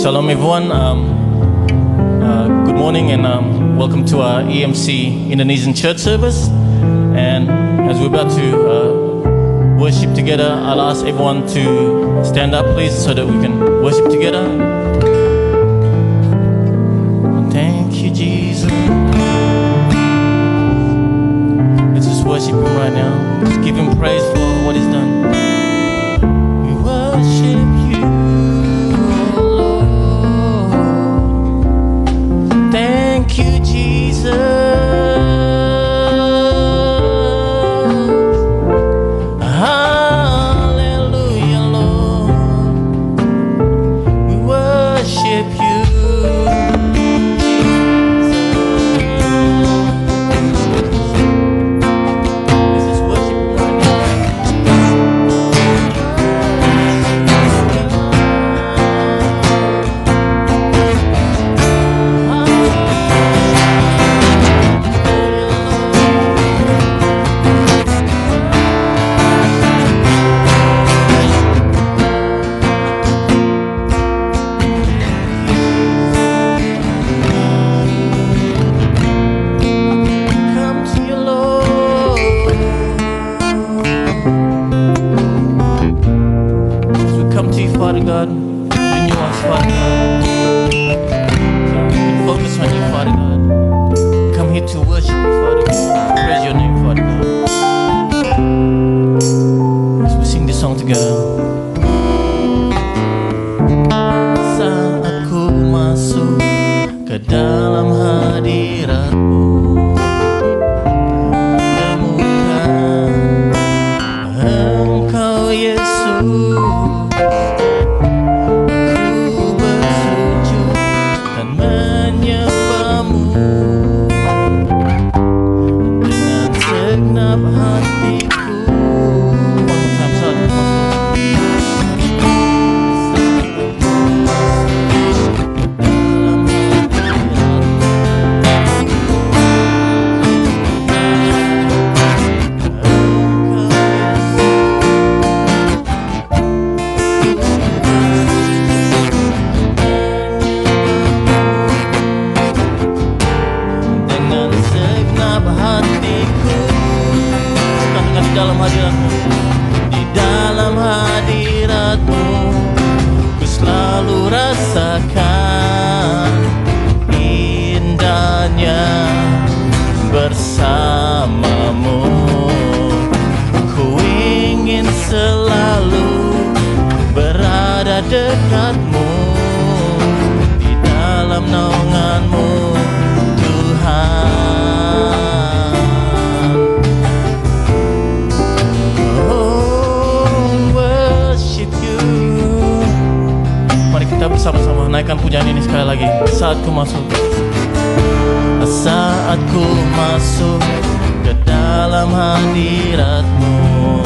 Shalom everyone, good morning and welcome to our EMC Indonesian church service. And as we're about to worship together, I'll ask everyone to stand up please so that we can worship together. Thank you Jesus. Let's just worship Him right now. Just give Him praise for what He's done. We worship You. Thank you, Jesus. Hallelujah, Lord. We worship You, Jesus. Let's just worship Him right now. Come to You, Lord. As we come to You, Father God, renew us, Father God. So we can focus on You, Father God. Come here to worship You, Father God. Praise Your name, Father God. As we sing this song together. Saat ku masuk ke dalam hadirat-Mu, temukan Engkau Yesus. Ku bersujud dan menyembah-Mu dengan segenap hatiku. One more time, saat ku masuk. Dengan segenap hatiku, katakan di dalam hadirat-Mu. Di dalam hadirat-Mu, ku selalu rasakan indahnya bersama-Mu. Ku ingin selalu berada dekat-Mu, di dalam naungan-Mu, Tuhan. Oh, worship You. Mari kita bersama-sama naikkan pujian ini sekali lagi. Saat ku masuk, saat ku masuk ke dalam hadirat-Mu,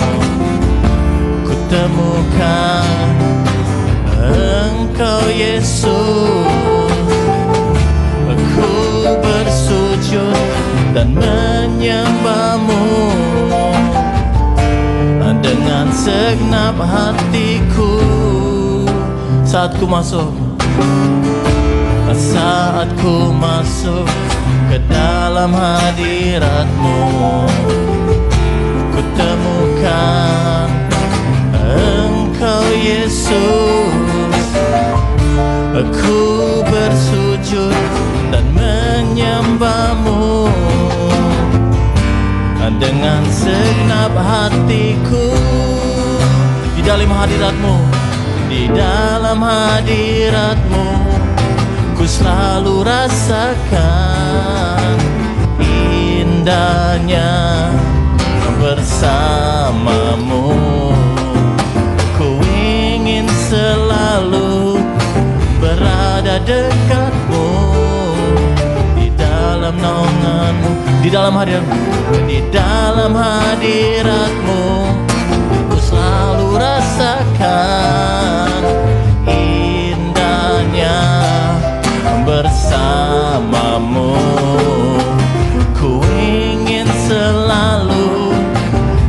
ku temukan Engkau Yesus. Ku bersujud dan menyembah-Mu dengan segenap hatiku. Saat ku masuk, saat ku masuk ke dalam hadirat-Mu, ku temukan Engkau Yesus. Ku bersujud dan menyembah-Mu dengan segenap hatiku. Di dalam hadirat-Mu, di dalam hadirat-Mu, ku selalu rasakan indahnya bersama-Mu. Ku ingin selalu berada dekat-Mu, di dalam naungan-Mu, di dalam hadirat-Mu, di dalam hadirat-Mu, ku selalu rasakan indahnya bersama-Mu. Ku ingin selalu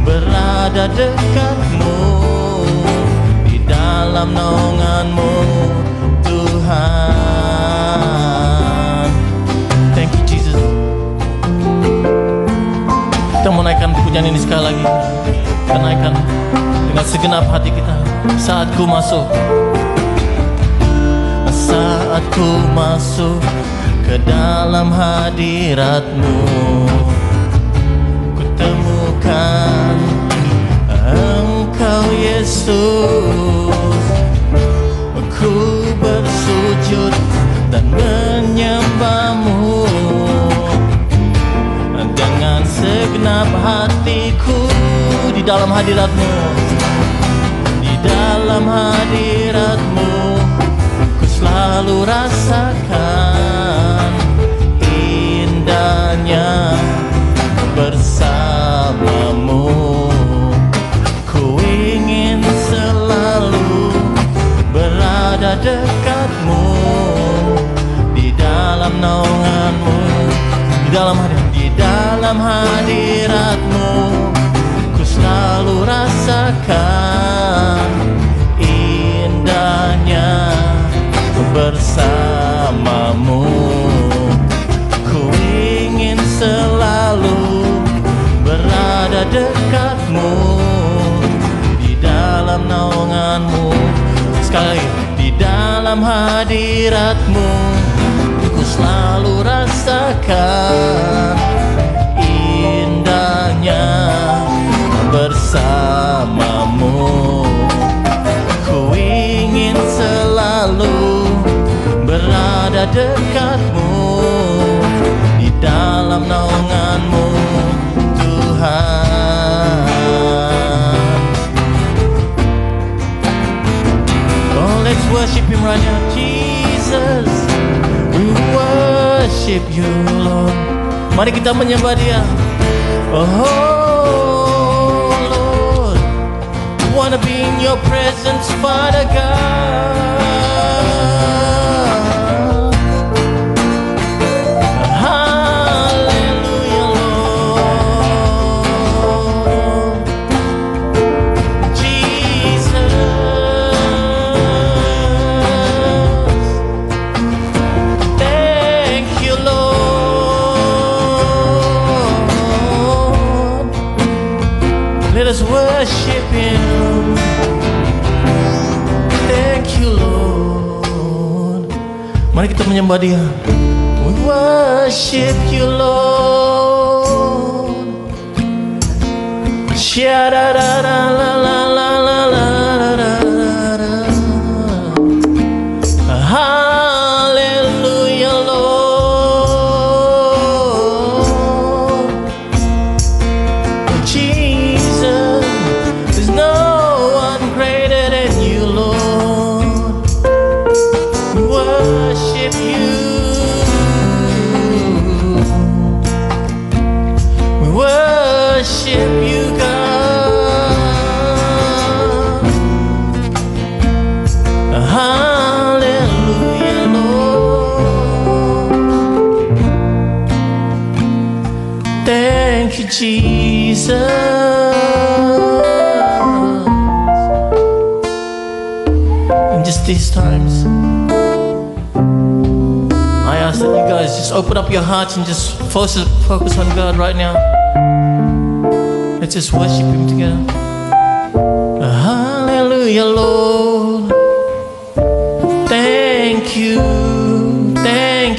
berada dekat-Mu, di dalam naungan-Mu, Tuhan. nyanyi ini sekali lagi. Kita naikkan dengan segenap hati kita. Saat ku masuk, saat ku masuk ke dalam hadirat-Mu, ku temukan Engkau Yesus. Ku bersujud dan menyembah-Mu dengan segenap hatiku di dalam hadirat-Mu. Di dalam hadirat-Mu ku selalu rasakan indahnya bersama-Mu. Ku ingin selalu berada dekat-Mu, di dalam naungan-Mu, di dalam hadirat-Mu ku selalu rasakan indahnya bersama-Mu. Ku ingin selalu berada dekat-Mu, di dalam naungan-Mu. Sekali lagi, di dalam hadirat-Mu ku selalu rasakan indahnya bersama-Mu. Ku ingin selalu berada dekat-Mu, di dalam naungan-Mu, Tuhan. Oh, let's worship Him right now, Jesus. We worship You, Lord. Mari kita menyembah Dia. Oh Lord, we wanna be in Your presence, Father God. Hallelujah, Lord. Jesus, thank You, Lord. Let us worship Him. Thank You, Lord. Mari kita menyembah Dia. We worship You, Lord. Hallelujah, Lord. Jesus, there's no one greater than You, Lord. We worship You. We worship You, God. Hallelujah, Lord. Thank You, Jesus. In just these times, I ask that you guys just open up your hearts and just focus on God right now. Let's just worship Him together. Hallelujah, Lord. Thank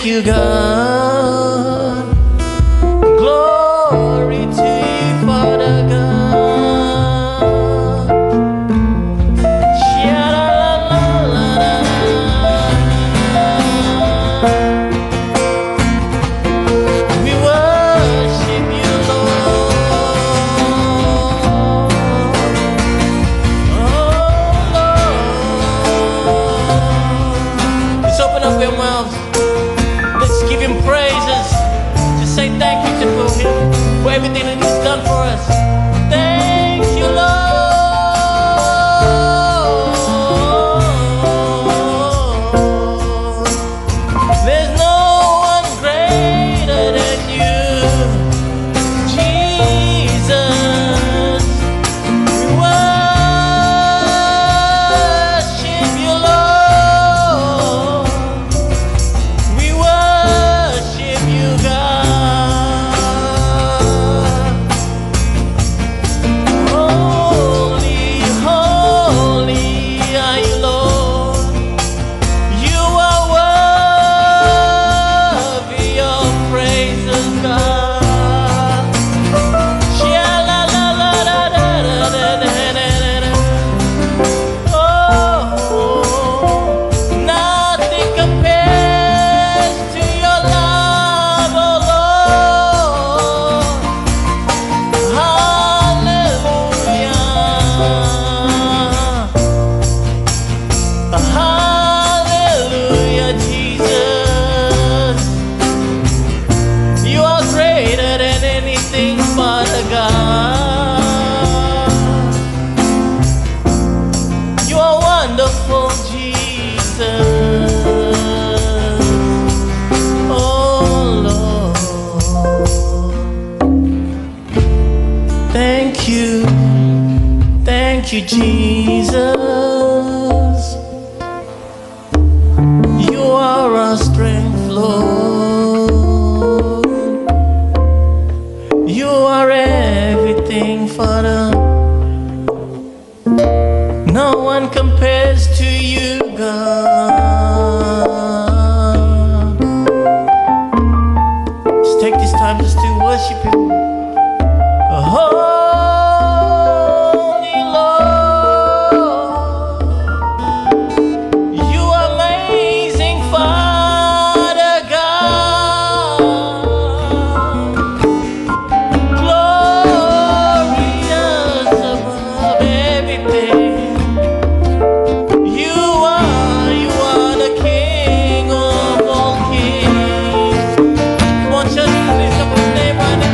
You, God. Glory to You, Father God. We worship You, Lord. Oh, Lord. Let's open up your mouths. Let's give Him you, Jesus. You are our strength, Lord. You are everything, Father. No one compares to you, God. Just take this time just to worship Him. Holy Lord, you amazing Father God, glorious above everything. You are the King of all kings. Come on, church, lift up His name right now.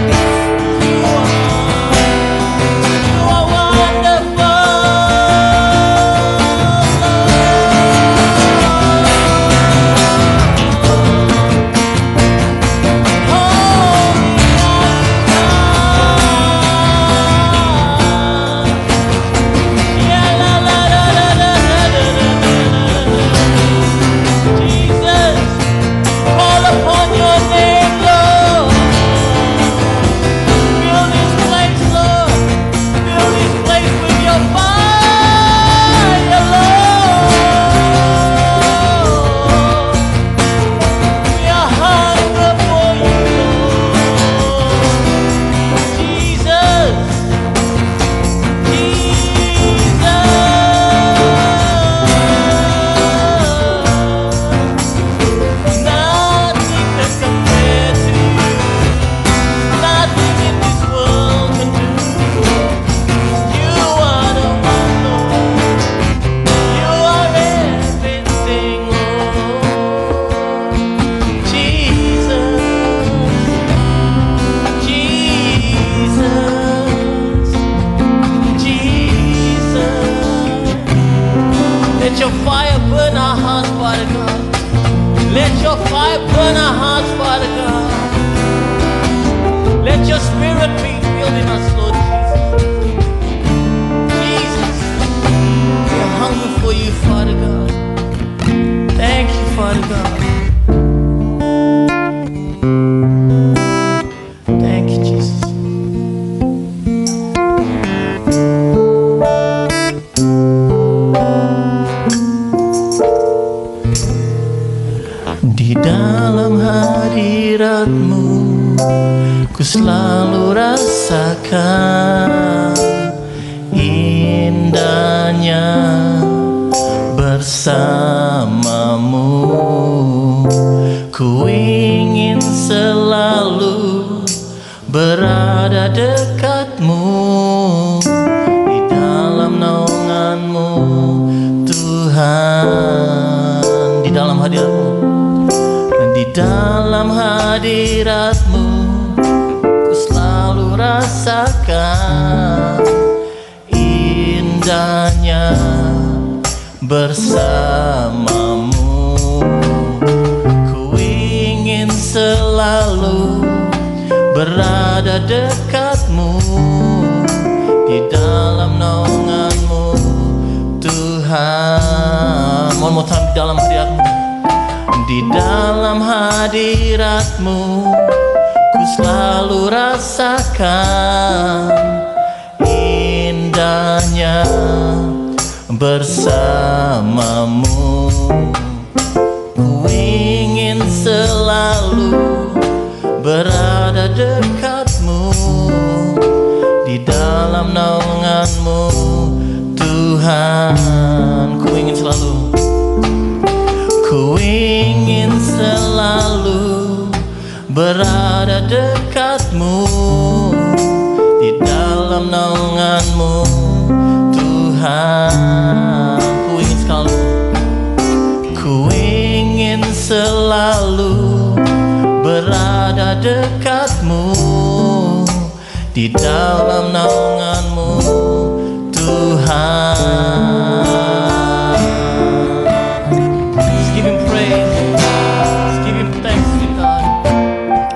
Let your fire burn our hearts, Father God. Let your fire burn our hearts, Father God. Let your spirit be filled in us, Lord Jesus. Jesus, we are hungry for you, Father God. Thank you, Father God. Thank you, Jesus. Di dalam hadirat-Mu ku selalu rasakan indahnya bersama-Mu. Ku ingin selalu berada dekat-Mu, di dalam naungan-Mu Tuhan, di dalam hadirat-Mu. Di dalam hadirat-Mu ku selalu rasakan indahnya bersama-Mu. Ku ingin selalu berada dekat-Mu, di dalam naungan-Mu Tuhan. One more time, di dalam hadirat-Mu. Di dalam hadirat-Mu ku selalu rasakan indahnya bersama-Mu. Ku ingin selalu berada dekat-Mu, di dalam naungan-Mu Tuhan. Ku ingin selalu, ku ingin selalu berada dekat-Mu, di dalam naungan-Mu Tuhan. Ku ingin selalu, ku ingin selalu berada dekat-Mu, di dalam naungan-Mu Tuhan.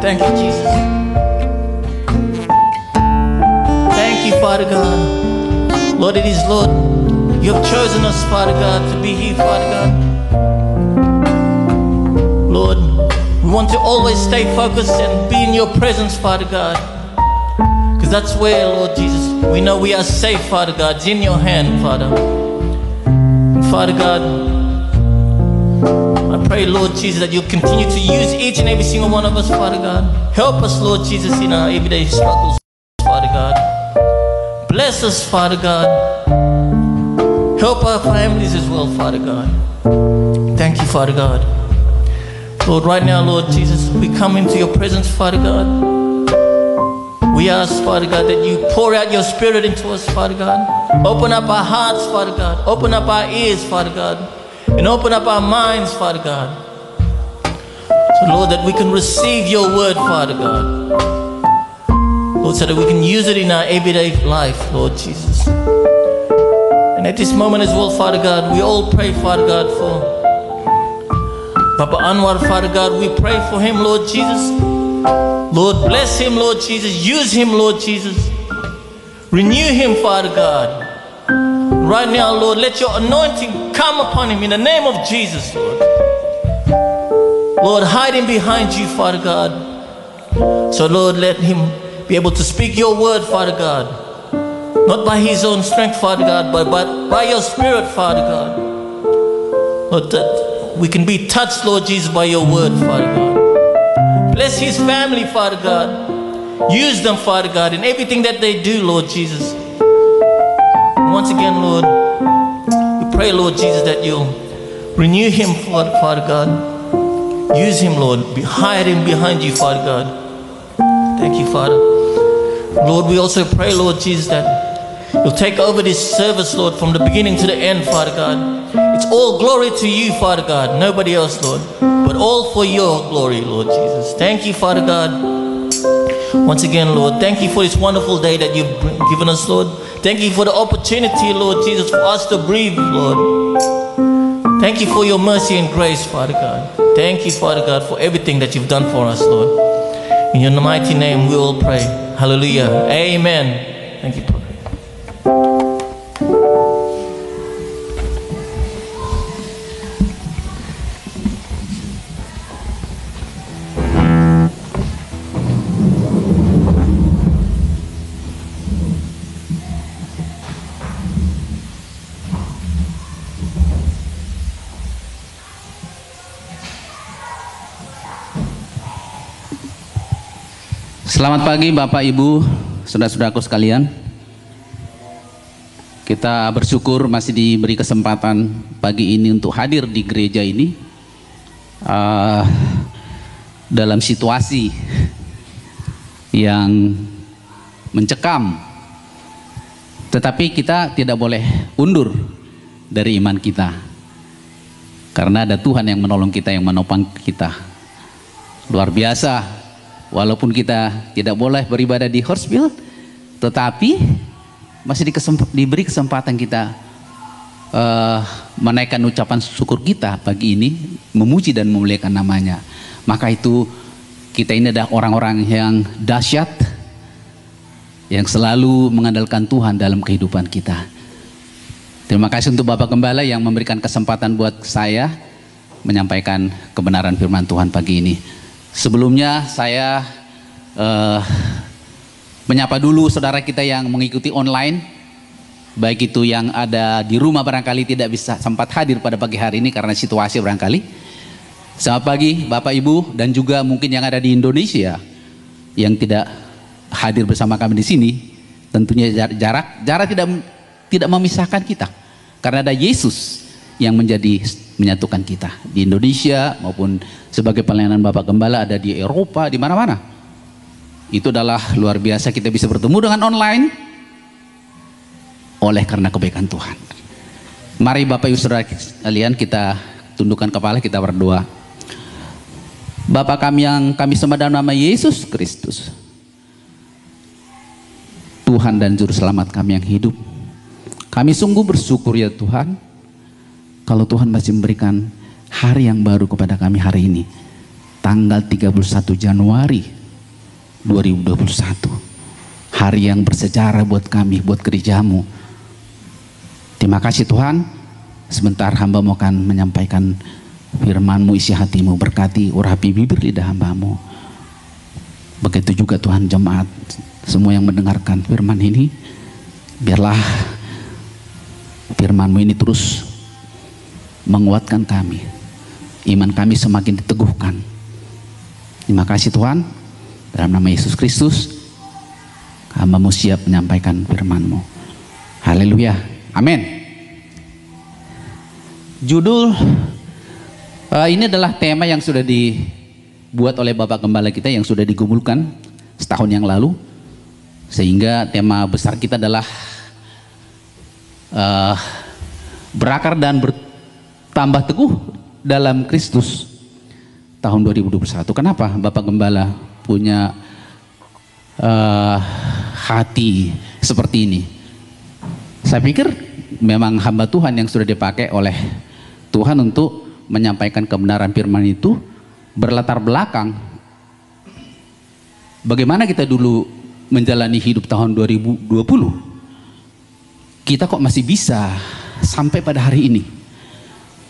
Thank you, Jesus. Thank you, Father God. Lord, it is Lord, you have chosen us, Father God, to be here, Father God. Lord, we want to always stay focused and be in your presence, Father God. Because that's where, Lord Jesus, we know we are safe, Father God. It's in your hand, Father. And Father God, I pray, Lord Jesus, that you'll continue to use each and every single one of us, Father God. Help us, Lord Jesus, in our everyday struggles, Father God. Bless us, Father God. Help our families as well, Father God. Thank you, Father God. Lord, right now, Lord Jesus, we come into your presence, Father God. We ask, Father God, that you pour out your Spirit into us, Father God. Open up our hearts, Father God. Open up our ears, Father God. And open up our minds, Father God. So, Lord, that we can receive your word, Father God. Lord, so that we can use it in our everyday life, Lord Jesus. And at this moment as well, Father God, we all pray, Father God, for Papa Anwar, Father God. We pray for him, Lord Jesus. Lord, bless him, Lord Jesus. Use him, Lord Jesus. Renew him, Father God. Right now, Lord, let your anointing come upon him in the name of Jesus, Lord. Lord, hide him behind you, Father God. So, Lord, let him be able to speak your word, Father God. Not by his own strength, Father God, but by your Spirit, Father God. Lord, that we can be touched, Lord Jesus, by your word, Father God. Bless his family, Father God. Use them, Father God, in everything that they do, Lord Jesus. And once again, Lord, we pray, Lord Jesus, that you'll renew him, Father God. Use him, Lord. Hide him behind you, Father God. Thank you, Father. Lord, we also pray, Lord Jesus, that you'll take over this service, Lord, from the beginning to the end, Father God. It's all glory to you, Father God. Nobody else, Lord. But all for your glory, Lord Jesus. Thank you, Father God. Once again, Lord, thank you for this wonderful day that you've given us, Lord. Thank you for the opportunity, Lord Jesus, for us to breathe, Lord. Thank you for your mercy and grace, Father God. Thank you, Father God, for everything that you've done for us, Lord. In your mighty name, we will pray. Hallelujah. Amen. Thank you, Prophet. Selamat pagi Bapak Ibu, saudara-saudaraku sekalian. Kita bersyukur masih diberi kesempatan pagi ini untuk hadir di gereja ini dalam situasi yang mencekam. Tetapi kita tidak boleh undur dari iman kita. Karena ada Tuhan yang menolong kita, yang menopang kita. Luar biasa. Walaupun kita tidak boleh beribadah di Horsfield, tetapi masih diberi kesempatan kita menaikkan ucapan syukur kita pagi ini, memuji dan memuliakan namanya. Maka itu kita ini adalah orang-orang yang dahsyat, yang selalu mengandalkan Tuhan dalam kehidupan kita. Terima kasih untuk Bapak Gembala yang memberikan kesempatan buat saya menyampaikan kebenaran firman Tuhan pagi ini. Sebelumnya saya menyapa dulu saudara kita yang mengikuti online, baik itu yang ada di rumah barangkali tidak bisa sempat hadir pada pagi hari ini karena situasi barangkali. Selamat pagi Bapak Ibu, dan juga mungkin yang ada di Indonesia yang tidak hadir bersama kami di sini. Tentunya jarak tidak memisahkan kita, karena ada Yesus yang menyatukan kita di Indonesia maupun sebagai pelayanan Bapak Gembala ada di Eropa, di mana-mana. Itu adalah luar biasa kita bisa bertemu dengan online oleh karena kebaikan Tuhan. Mari Bapak Ibu Saudara sekalian, kita tundukkan kepala, kita berdoa. Bapa kami yang kami sembah dalam nama Yesus Kristus, Tuhan dan Juru Selamat kami yang hidup. Kami sungguh bersyukur ya Tuhan, kalau Tuhan masih memberikan hari yang baru kepada kami hari ini, tanggal 31 Januari 2021. Hari yang bersejarah buat kami, buat gerejamu. Terima kasih Tuhan. Sebentar hamba-Mu akan menyampaikan firman-Mu, isi hati-Mu, berkati urapi bibir lidah hamba-Mu. Begitu juga Tuhan jemaat, semua yang mendengarkan firman ini, biarlah firman-Mu ini terus menguatkan kami, iman kami semakin diteguhkan. Terima kasih Tuhan, dalam nama Yesus Kristus hamba-Mu siap menyampaikan firman-Mu. Haleluya, amin. Judul ini adalah tema yang sudah dibuat oleh Bapak Gembala kita yang sudah digumulkan setahun yang lalu, sehingga tema besar kita adalah berakar dan bertambah teguh dalam Kristus tahun 2021. Kenapa Bapak Gembala punya hati seperti ini? Saya pikir memang hamba Tuhan yang sudah dipakai oleh Tuhan untuk menyampaikan kebenaran firman itu berlatar belakang bagaimana kita dulu menjalani hidup tahun 2020. Kita kok masih bisa sampai pada hari ini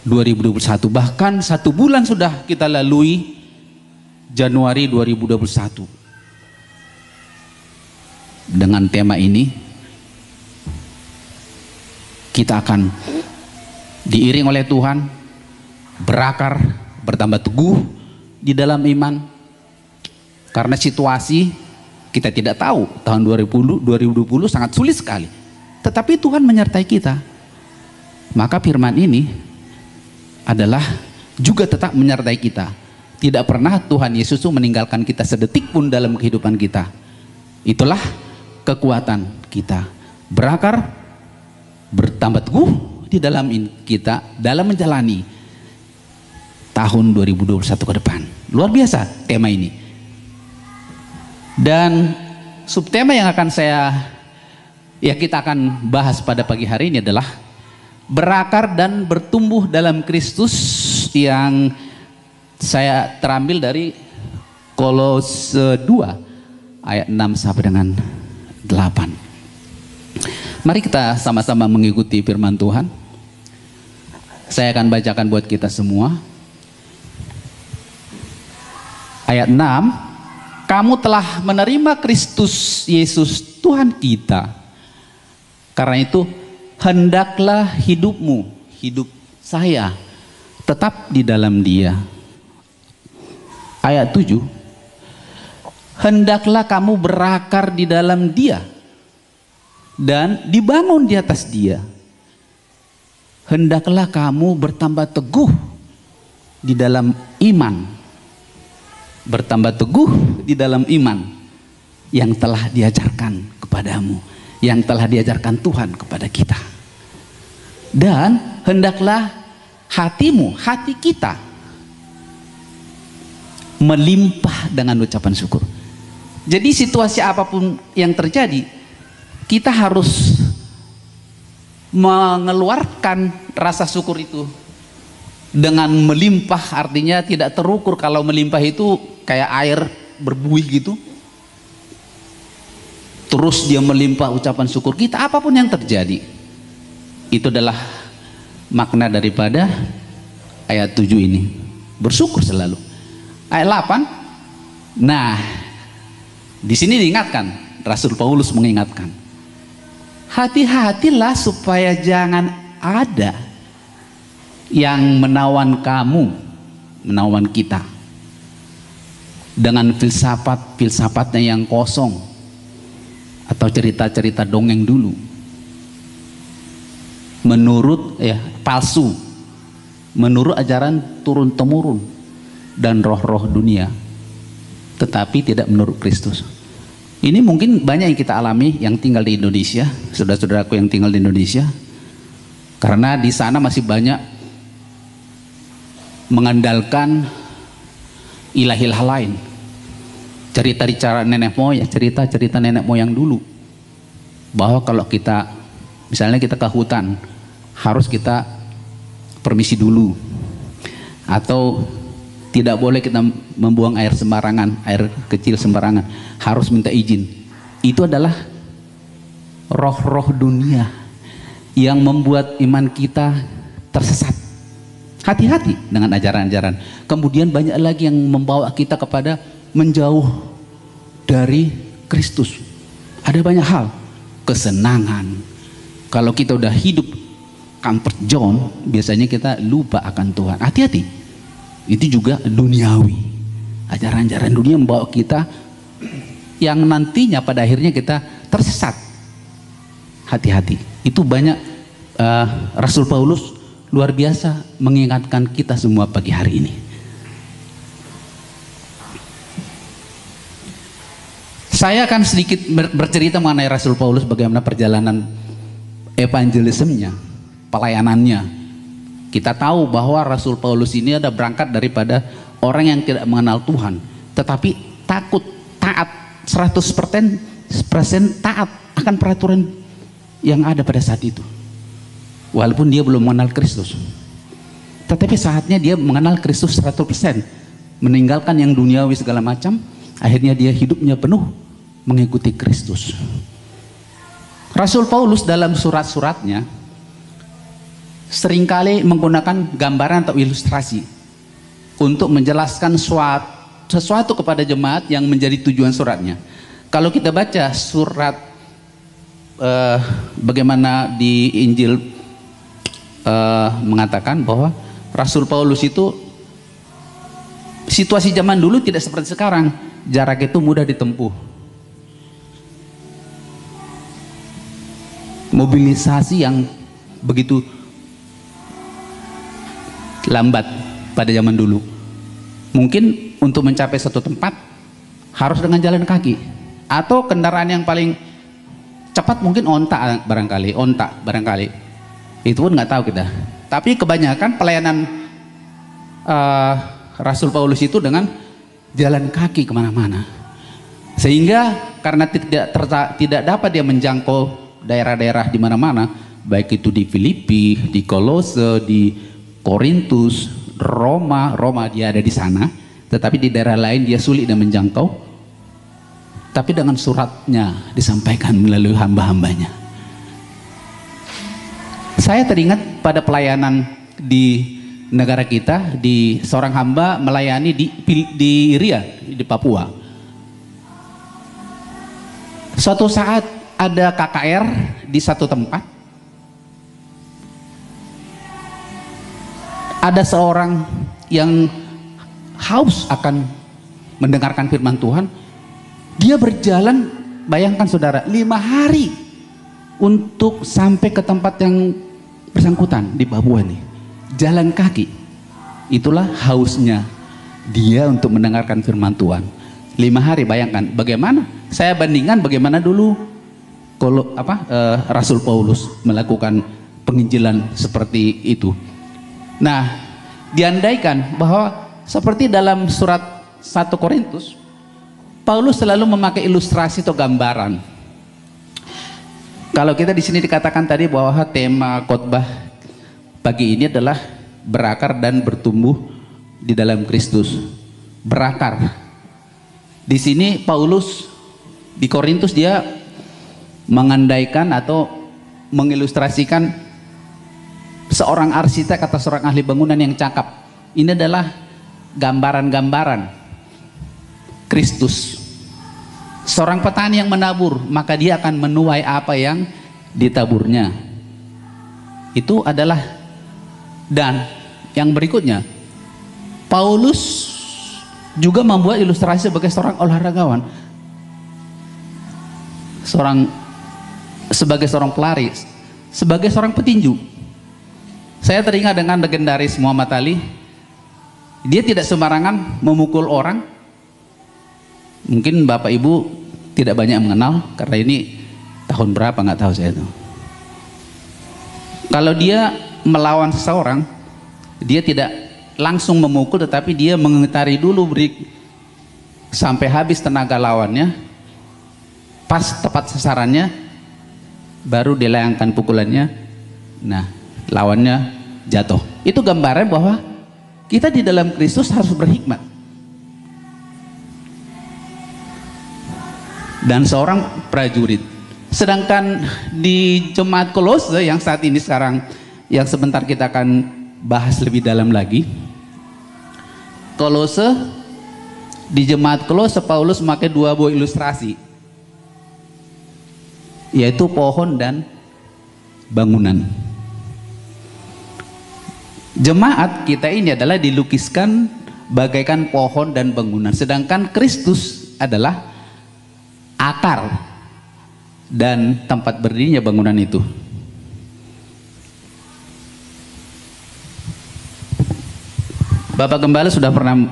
2021, bahkan 1 bulan sudah kita lalui, Januari 2021. Dengan tema ini kita akan diiring oleh Tuhan, berakar, bertambah teguh di dalam iman. Karena situasi kita tidak tahu, tahun 2020 sangat sulit sekali. Tetapi Tuhan menyertai kita. Maka firman ini adalah juga tetap menyertai kita. Tidak pernah Tuhan Yesus itu meninggalkan kita sedetik pun dalam kehidupan kita. Itulah kekuatan kita. Berakar, bertambah teguh di dalam kita dalam menjalani tahun 2021 ke depan. Luar biasa tema ini. Dan subtema yang akan kita akan bahas pada pagi hari ini adalah berakar dan bertumbuh dalam Kristus, yang saya terambil dari Kolose 2 ayat 6 sampai dengan 8. Mari kita sama-sama mengikuti firman Tuhan. Saya akan bacakan buat kita semua. Ayat 6, kamu telah menerima Kristus Yesus Tuhan kita. Karena itu hendaklah hidupmu, hidup saya, tetap di dalam Dia. Ayat 7, hendaklah kamu berakar di dalam Dia dan dibangun di atas Dia. Hendaklah kamu bertambah teguh di dalam iman. Bertambah teguh di dalam iman yang telah diajarkan kepadamu, yang telah diajarkan Tuhan kepada kita. Dan hendaklah hatimu, hati kita melimpah dengan ucapan syukur. Jadi situasi apapun yang terjadi, kita harus mengeluarkan rasa syukur itu dengan melimpah. Artinya tidak terukur. Kalau melimpah itu kayak air berbuih gitu, terus dia melimpah ucapan syukur kita apapun yang terjadi. Itu adalah makna daripada ayat 7 ini, bersyukur selalu. Ayat 8, nah di sini diingatkan, Rasul Paulus mengingatkan, hati-hatilah supaya jangan ada yang menawan kamu, menawan kita dengan filsafat-filsafatnya yang kosong atau cerita-cerita dongeng dulu, menurut palsu, menurut ajaran turun-temurun dan roh-roh dunia, tetapi tidak menurut Kristus. Ini mungkin banyak yang kita alami yang tinggal di Indonesia, saudara-saudaraku yang tinggal di Indonesia, karena di sana masih banyak mengandalkan ilah-ilah lain, cerita-cerita nenek moyang dulu, bahwa kalau kita misalnya kita ke hutan harus kita permisi dulu, atau tidak boleh kita membuang air sembarangan, air kecil sembarangan, harus minta izin. Itu adalah roh-roh dunia yang membuat iman kita tersesat. Hati-hati dengan ajaran-ajaran. Kemudian banyak lagi yang membawa kita kepada menjauh dari Kristus. Ada banyak hal, kesenangan. Kalau kita udah hidup comfort zone, biasanya kita lupa akan Tuhan. Hati-hati. Itu juga duniawi. Ajaran-ajaran dunia membawa kita yang nantinya pada akhirnya kita tersesat. Hati-hati. Itu banyak Rasul Paulus luar biasa mengingatkan kita semua pagi hari ini. Saya akan sedikit bercerita mengenai Rasul Paulus, bagaimana perjalanan evangelismnya, pelayanannya. Kita tahu bahwa Rasul Paulus ini ada berangkat daripada orang yang tidak mengenal Tuhan, tetapi takut, taat, 100% taat akan peraturan yang ada pada saat itu. Walaupun dia belum mengenal Kristus, tetapi saatnya dia mengenal Kristus 100%, meninggalkan yang duniawi segala macam. Akhirnya dia hidupnya penuh mengikuti Kristus. Rasul Paulus dalam surat-suratnya seringkali menggunakan gambaran atau ilustrasi untuk menjelaskan sesuatu kepada jemaat yang menjadi tujuan suratnya. Kalau kita baca surat bagaimana di Injil mengatakan bahwa Rasul Paulus itu, situasi zaman dulu tidak seperti sekarang, jarak itu mudah ditempuh, mobilisasi yang begitu lambat pada zaman dulu. Mungkin untuk mencapai satu tempat harus dengan jalan kaki, atau kendaraan yang paling cepat mungkin onta barangkali. Itu pun nggak tahu kita. Tapi kebanyakan pelayanan Rasul Paulus itu dengan jalan kaki kemana-mana. Sehingga karena tidak dapat dia menjangkau daerah-daerah di mana-mana, baik itu di Filipi, di Kolose, di Korintus, Roma dia ada di sana, tetapi di daerah lain dia sulit dan menjangkau. Tapi dengan suratnya disampaikan melalui hamba-hambanya. Saya teringat pada pelayanan di negara kita, di seorang hamba melayani di Ria, di Papua. Suatu saat ada KKR di satu tempat. Ada seorang yang haus akan mendengarkan firman Tuhan. Dia berjalan, bayangkan saudara, 5 hari untuk sampai ke tempat yang bersangkutan di Papua nih. Jalan kaki. Itulah hausnya dia untuk mendengarkan firman Tuhan. 5 hari, bayangkan bagaimana. Saya bandingkan bagaimana dulu Rasul Paulus melakukan penginjilan seperti itu. Nah, diandaikan bahwa seperti dalam surat 1 Korintus, Paulus selalu memakai ilustrasi atau gambaran. Kalau kita di sini dikatakan tadi bahwa tema khotbah pagi ini adalah berakar dan bertumbuh di dalam Kristus. Berakar. Di sini Paulus di Korintus dia mengandaikan atau mengilustrasikan seorang arsitek atau seorang ahli bangunan yang cakap. Ini adalah gambaran-gambaran Kristus. Seorang petani yang menabur, maka dia akan menuai apa yang ditaburnya. Itu adalah, dan yang berikutnya, Paulus juga membuat ilustrasi sebagai seorang olahragawan, sebagai seorang pelari, sebagai seorang petinju. Saya teringat dengan legendaris Muhammad Ali. Dia tidak sembarangan memukul orang. Mungkin Bapak Ibu tidak banyak mengenal karena ini tahun berapa nggak tahu saya itu. Kalau dia melawan seseorang, dia tidak langsung memukul, tetapi dia mengitari dulu sampai habis tenaga lawannya, pas tepat sasarannya, baru dilayangkan pukulannya. Nah, lawannya jatuh. Itu gambaran bahwa kita di dalam Kristus harus berhikmat. Dan seorang prajurit Sedangkan di jemaat Kolose yang saat ini sekarang, yang sebentar kita akan bahas lebih dalam lagi, di jemaat Kolose Paulus memakai dua buah ilustrasi, yaitu pohon dan bangunan. Jemaat kita ini adalah dilukiskan bagaikan pohon dan bangunan, sedangkan Kristus adalah akar dan tempat berdirinya bangunan itu. Bapak Gembala sudah pernah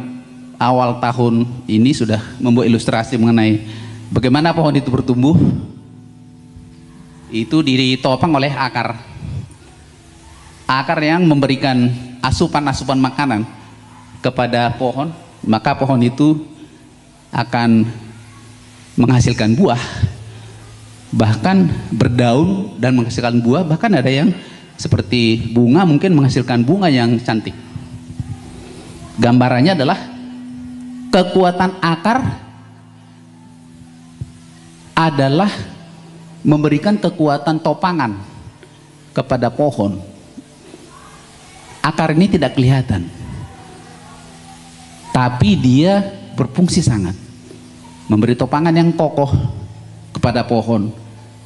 awal tahun ini sudah membuat ilustrasi mengenai bagaimana pohon itu bertumbuh. Itu ditopang oleh akar yang memberikan asupan-asupan makanan kepada pohon, maka pohon itu akan menghasilkan buah, bahkan berdaun dan menghasilkan buah, bahkan ada yang seperti bunga mungkin menghasilkan bunga yang cantik. Gambarannya adalah kekuatan akar adalah memberikan kekuatan topangan kepada pohon. Akar ini tidak kelihatan, tapi dia berfungsi sangat, memberi topangan yang kokoh kepada pohon,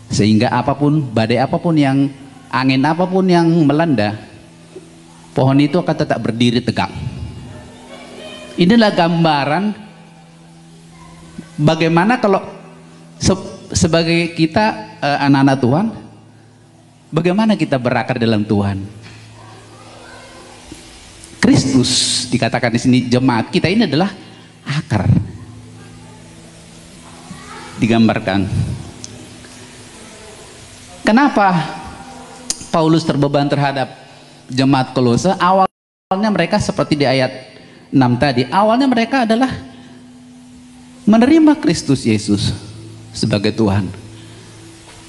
sehingga apapun, badai apapun yang, angin apapun yang melanda, pohon itu akan tetap berdiri tegak. Inilah gambaran bagaimana kalau sebagai kita anak-anak Tuhan, bagaimana kita berakar dalam Tuhan. Kristus dikatakan di sini, jemaat kita ini adalah akar. Digambarkan. Kenapa Paulus terbeban terhadap jemaat Kolose? Awalnya mereka seperti di ayat 6 tadi, awalnya mereka adalah menerima Kristus Yesus sebagai Tuhan.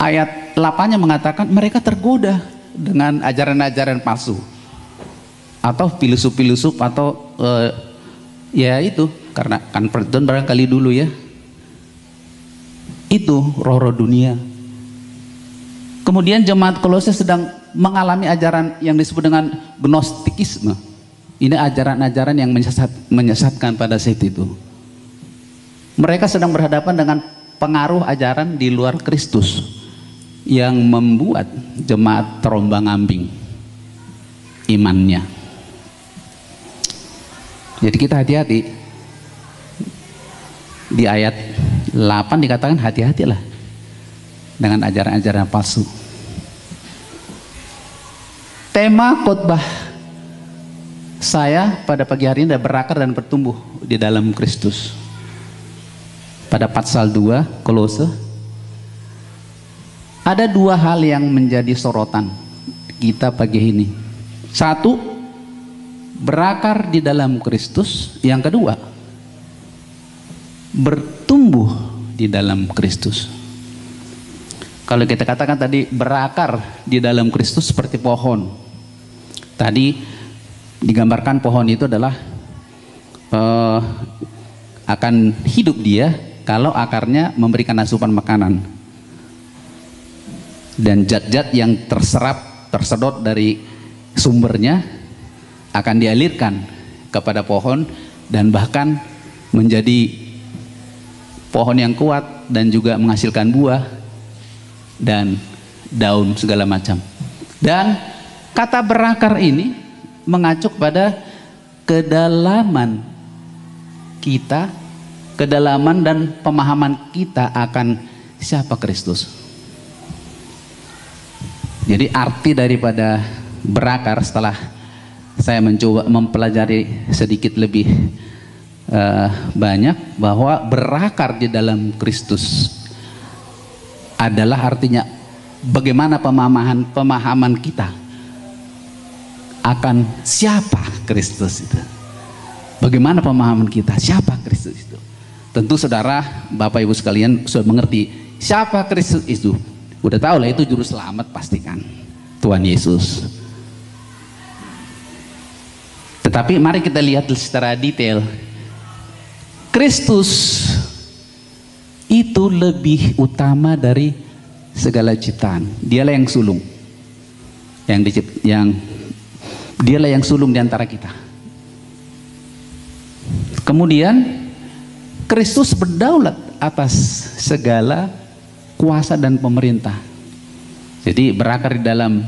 Ayat 8-nya mengatakan mereka tergoda dengan ajaran-ajaran palsu, atau filosof-filosof, atau ya itu, karena kan perhitungan barangkali dulu ya, itu roh-roh dunia. Kemudian jemaat Kolose sedang mengalami ajaran yang disebut dengan gnostikisme. Ini ajaran-ajaran yang menyesatkan pada saat itu. Mereka sedang berhadapan dengan pengaruh ajaran di luar Kristus yang membuat jemaat terombang-ambing imannya. Jadi kita hati-hati. Di ayat 8 dikatakan hati-hatilah dengan ajaran-ajaran palsu. Tema khotbah saya pada pagi hari ini adalah berakar dan bertumbuh di dalam Kristus. Pada pasal 2 Kolose ada dua hal yang menjadi sorotan kita pagi ini. Satu, berakar di dalam Kristus. Yang kedua, bertumbuh di dalam Kristus. Kalau kita katakan tadi berakar di dalam Kristus seperti pohon, tadi digambarkan pohon itu adalah akan hidup dia kalau akarnya memberikan asupan makanan, dan zat-zat yang tersedot dari sumbernya akan dialirkan kepada pohon, dan bahkan menjadi pohon yang kuat dan juga menghasilkan buah dan daun segala macam. Dan kata berakar ini mengacu pada kedalaman kita, kedalaman dan pemahaman kita akan siapa Kristus. Jadi arti daripada berakar, setelah saya mencoba mempelajari sedikit lebih banyak, bahwa berakar di dalam Kristus adalah artinya bagaimana pemahaman kita akan siapa Kristus itu. Bagaimana pemahaman kita siapa Kristus itu. Tentu saudara, Bapak Ibu sekalian sudah mengerti siapa Kristus itu. Udah tahu lah, itu juru selamat pastikan, Tuhan Yesus. Tetapi mari kita lihat secara detail. Kristus itu lebih utama dari segala ciptaan. Dialah yang sulung, dialah yang sulung di antara kita. Kemudian Kristus berdaulat atas segala kuasa dan pemerintah. Jadi berakar di dalam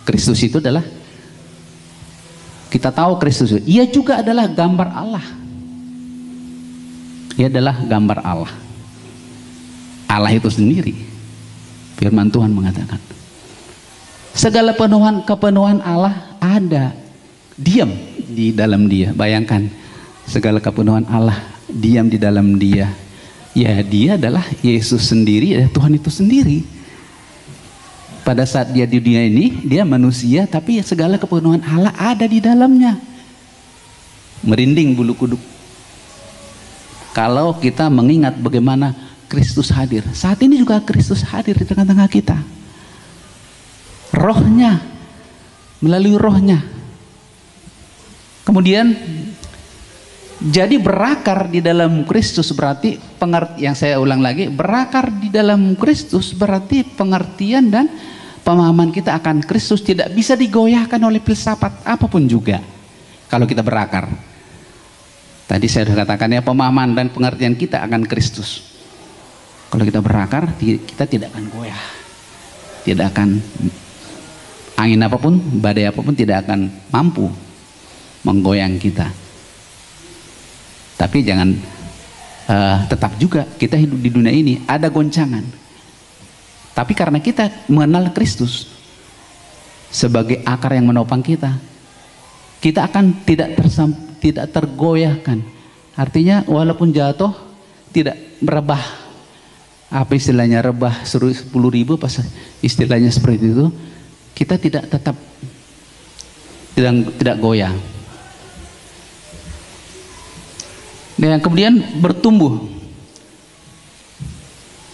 Kristus itu adalah, kita tahu Kristus itu, ia juga adalah gambar Allah. Ia adalah gambar Allah. Allah itu sendiri. Firman Tuhan mengatakan, segala kepenuhan Allah ada, diam di dalam dia. Bayangkan, segala kepenuhan Allah diam di dalam dia. Ya, dia adalah Yesus sendiri, ya, Tuhan itu sendiri. Pada saat dia di dunia ini, dia manusia, tapi segala kepenuhan Allah ada di dalamnya. Merinding bulu kuduk kalau kita mengingat bagaimana Kristus hadir. Saat ini juga Kristus hadir di tengah-tengah kita. Rohnya, melalui rohnya. Kemudian jadi berakar di dalam Kristus berarti yang saya ulang lagi, berakar di dalam Kristus berarti pengertian dan pemahaman kita akan Kristus tidak bisa digoyahkan oleh filsafat apapun juga. Kalau kita berakar, tadi saya sudah katakan ya, pemahaman dan pengertian kita akan Kristus. Kalau kita berakar, kita tidak akan goyah, tidak akan, angin apapun, badai apapun tidak akan mampu menggoyang kita. Tapi jangan tetap juga kita hidup di dunia ini ada goncangan. Tapi karena kita mengenal Kristus sebagai akar yang menopang kita, kita akan tidak tergoyahkan. Artinya walaupun jatuh tidak merebah. Apa istilahnya, rebah 10.000 pas istilahnya seperti itu, kita tidak goyah. Dan kemudian bertumbuh.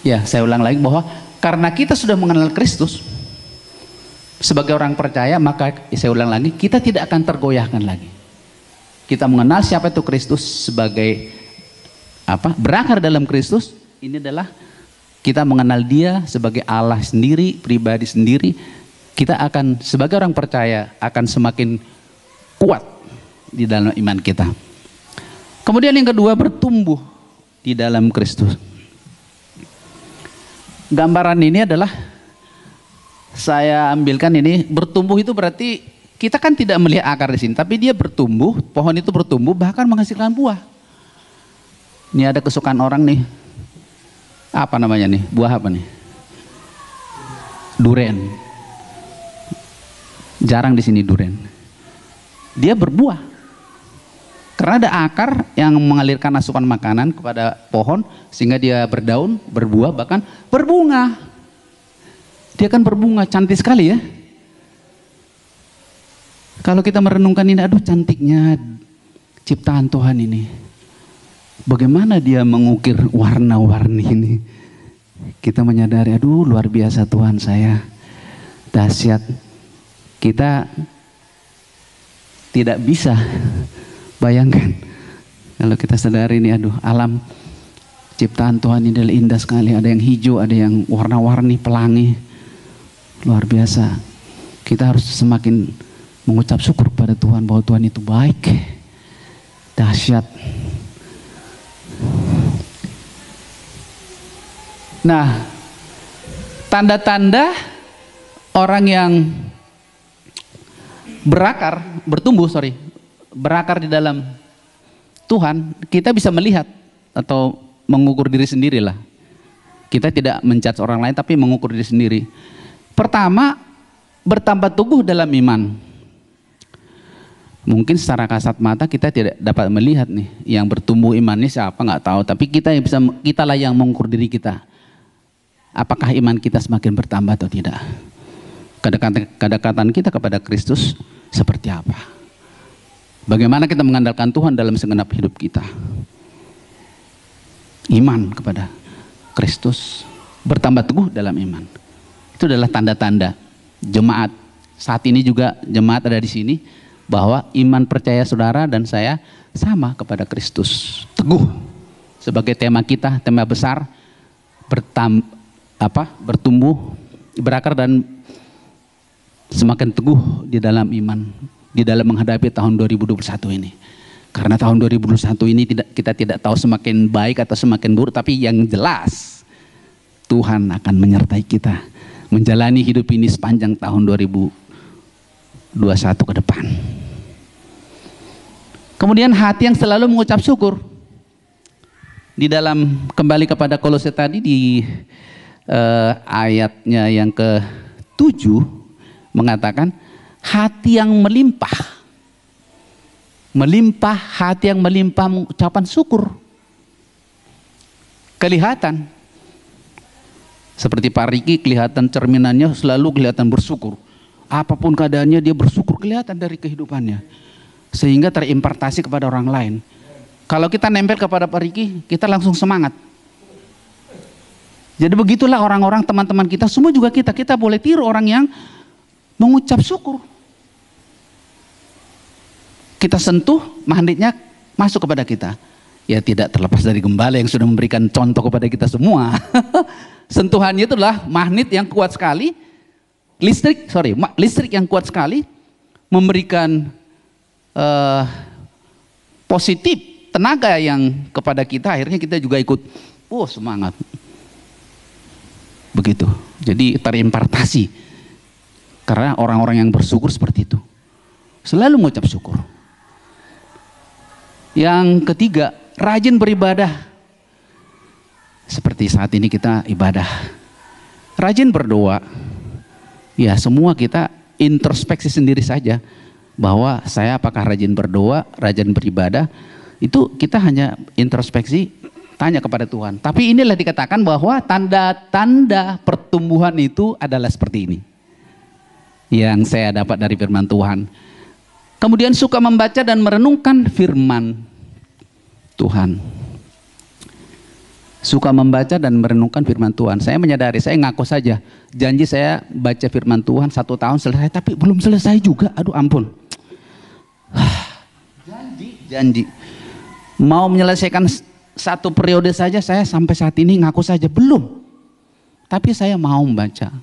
Ya, saya ulang lagi bahwa karena kita sudah mengenal Kristus sebagai orang percaya, maka saya ulang lagi, kita tidak akan tergoyahkan lagi. Kita mengenal siapa itu Kristus sebagai apa? Berakar dalam Kristus. Ini adalah kita mengenal Dia sebagai Allah sendiri, pribadi sendiri. Kita akan sebagai orang percaya akan semakin kuat di dalam iman kita. Kemudian yang kedua, bertumbuh di dalam Kristus. Gambaran ini adalah, saya ambilkan ini, bertumbuh itu berarti kita kan tidak melihat akar di sini, tapi dia bertumbuh, pohon itu bertumbuh bahkan menghasilkan buah. Ini ada kesukaan orang nih, apa namanya nih, buah apa nih? Duren. Jarang di sini duren. Dia berbuah. Karena ada akar yang mengalirkan asupan makanan kepada pohon sehingga dia berdaun, berbuah, bahkan berbunga. Dia kan berbunga, cantik sekali ya. Kalau kita merenungkan ini, aduh cantiknya ciptaan Tuhan ini. Bagaimana dia mengukir warna-warni ini. Kita menyadari, aduh luar biasa Tuhan saya. Dahsyat. Kita tidak bisa bayangkan kalau kita sadari ini, aduh alam ciptaan Tuhan ini adalah indah sekali. Ada yang hijau, ada yang warna-warni, pelangi, luar biasa. Kita harus semakin mengucap syukur kepada Tuhan bahwa Tuhan itu baik, dahsyat. Nah, tanda-tanda orang yang berakar di dalam Tuhan, kita bisa melihat atau mengukur diri sendiri lah. Kita tidak menjudge orang lain, tapi mengukur diri sendiri. Pertama, bertambah teguh dalam iman. Mungkin secara kasat mata kita tidak dapat melihat nih, yang bertumbuh imannya siapa nggak tahu. Tapi kitalah yang mengukur diri kita. Apakah iman kita semakin bertambah atau tidak? Kedekatan kita kepada Kristus seperti apa? Bagaimana kita mengandalkan Tuhan dalam segenap hidup kita? Iman kepada Kristus, bertambah teguh dalam iman. Itu adalah tanda-tanda jemaat. Saat ini juga jemaat ada di sini, bahwa iman percaya saudara dan saya sama kepada Kristus. Teguh sebagai tema kita, tema besar, bertumbuh, berakar dan semakin teguh di dalam iman, di dalam menghadapi tahun 2021 ini. Karena tahun 2021 ini kita tidak tahu semakin baik atau semakin buruk, tapi yang jelas Tuhan akan menyertai kita menjalani hidup ini sepanjang tahun 2021 ke depan. Kemudian hati yang selalu mengucap syukur. Di dalam kembali kepada Kolose tadi di ayatnya yang ke-7 mengatakan hati yang melimpah. Melimpah, hati yang melimpah ucapan syukur. Kelihatan. Seperti Pak Riki kelihatan cerminannya selalu kelihatan bersyukur. Apapun keadaannya dia bersyukur, kelihatan dari kehidupannya. Sehingga terimpartasi kepada orang lain. Kalau kita nempel kepada Pak Riki, kita langsung semangat. Jadi begitulah orang-orang teman-teman kita, semua juga kita boleh tiru orang yang mengucap syukur. Kita sentuh, magnetnya masuk kepada kita. Ya tidak terlepas dari gembala yang sudah memberikan contoh kepada kita semua. Sentuhannya itu adalah magnet yang kuat sekali, listrik yang kuat sekali, memberikan positif tenaga yang kepada kita, akhirnya kita juga ikut, semangat. Begitu. Jadi terimpartasi. Karena orang-orang yang bersyukur seperti itu. Selalu mengucap syukur. Yang ketiga, rajin beribadah. Seperti saat ini kita ibadah. Rajin berdoa. Ya, semua kita introspeksi sendiri saja. Bahwa saya apakah rajin berdoa, rajin beribadah. Itu kita hanya introspeksi, tanya kepada Tuhan. Tapi inilah dikatakan bahwa tanda-tanda pertumbuhan itu adalah seperti ini. Yang saya dapat dari firman Tuhan. Kemudian suka membaca dan merenungkan firman Tuhan. Suka membaca dan merenungkan firman Tuhan. Saya menyadari, saya ngaku saja. Janji saya baca firman Tuhan 1 tahun selesai, tapi belum selesai juga. Aduh ampun. Janji. Mau menyelesaikan 1 periode saja, saya sampai saat ini ngaku saja belum. Tapi saya mau membaca.